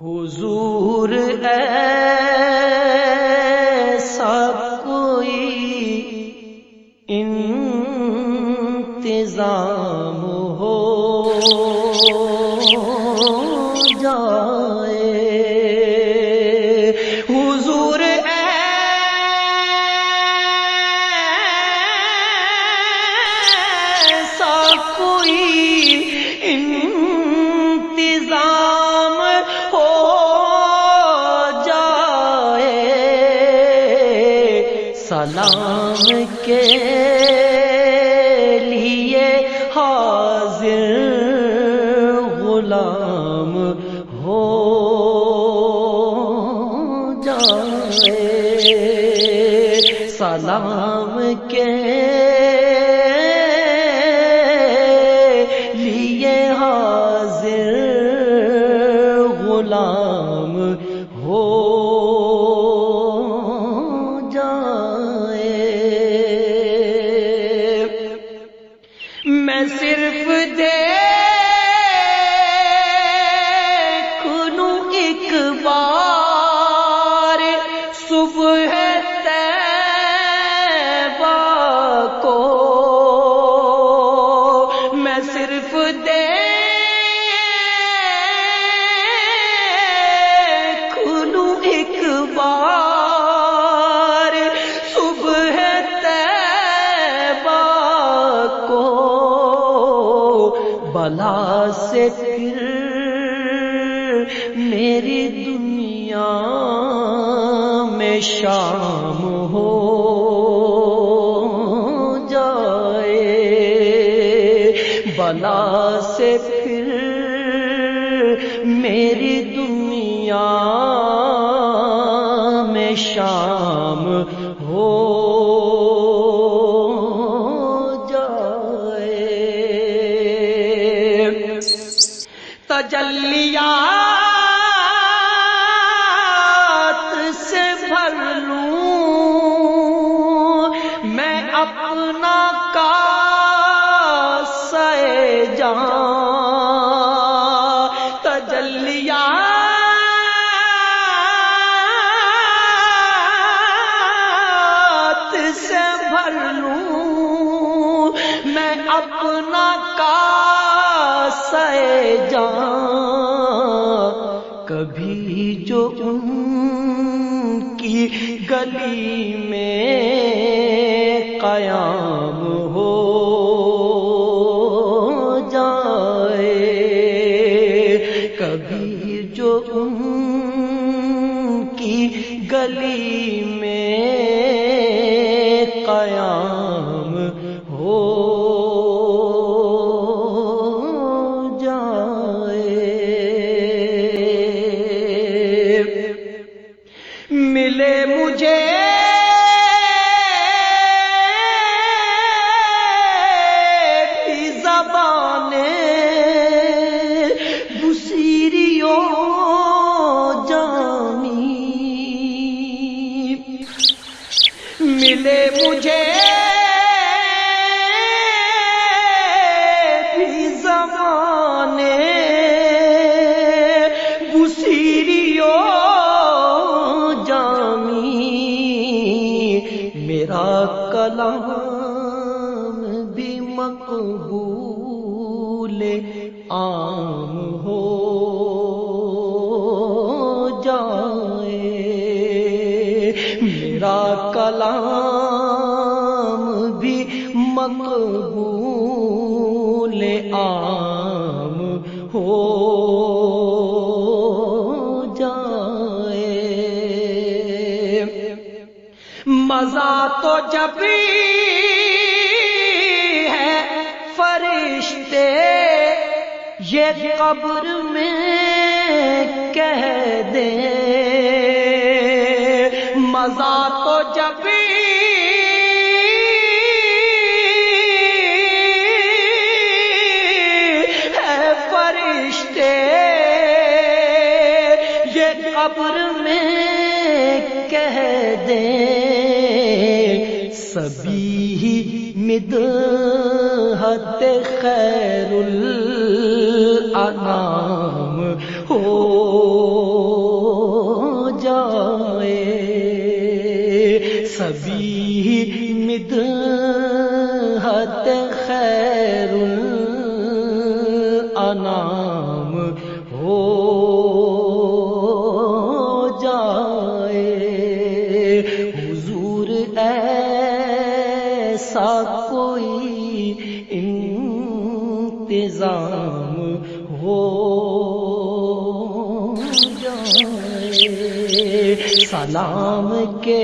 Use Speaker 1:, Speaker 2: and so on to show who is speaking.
Speaker 1: حضور ایسا کوئی انتظام ہو جائے، حضور ایسا کوئی انتظام ہو جائے، سلام کے لیے حاضر غلام ہو جائے، سلام کے لیے حاضر غلام ہو جائے۔ میں صرف دیکھ لوں ایک بار صبح طیبہ کو، میں صرف دیکھ لوں ایک بار صبح طیبہ کو، بلا سے پھر میری دنیا میں شام ہو جائے، بلا سے پھر میری دنیا میں شام ہو تجلیات سے بھر لوں میں اپنا کاسہ جاں، تجلیات سے بھر لوں میں اپنا کاسہ جاں، کبھی جو ان کی گلی میں قیام ہو جائے، کبھی جو ان کی گلی میں قیام ہو ملے مجھے بھی زبانیں بصیری و جامی، ملے مجھے بھی زبانیں بصیری و میرا کلام بھی مقبول عام ہو جائے، میرا کلام بھی مقبول عام ہو مزہ تو جب ہے فرشتے یہ قبر میں کہہ دیں، مزہ تو جب ہے فرشتے یہ قبر میں کہہ دیں، سبھی مدحت خیر الانام ہو انام ہو جائے، حضور ایسا کوئی انتظام ہو جائے، سلام کے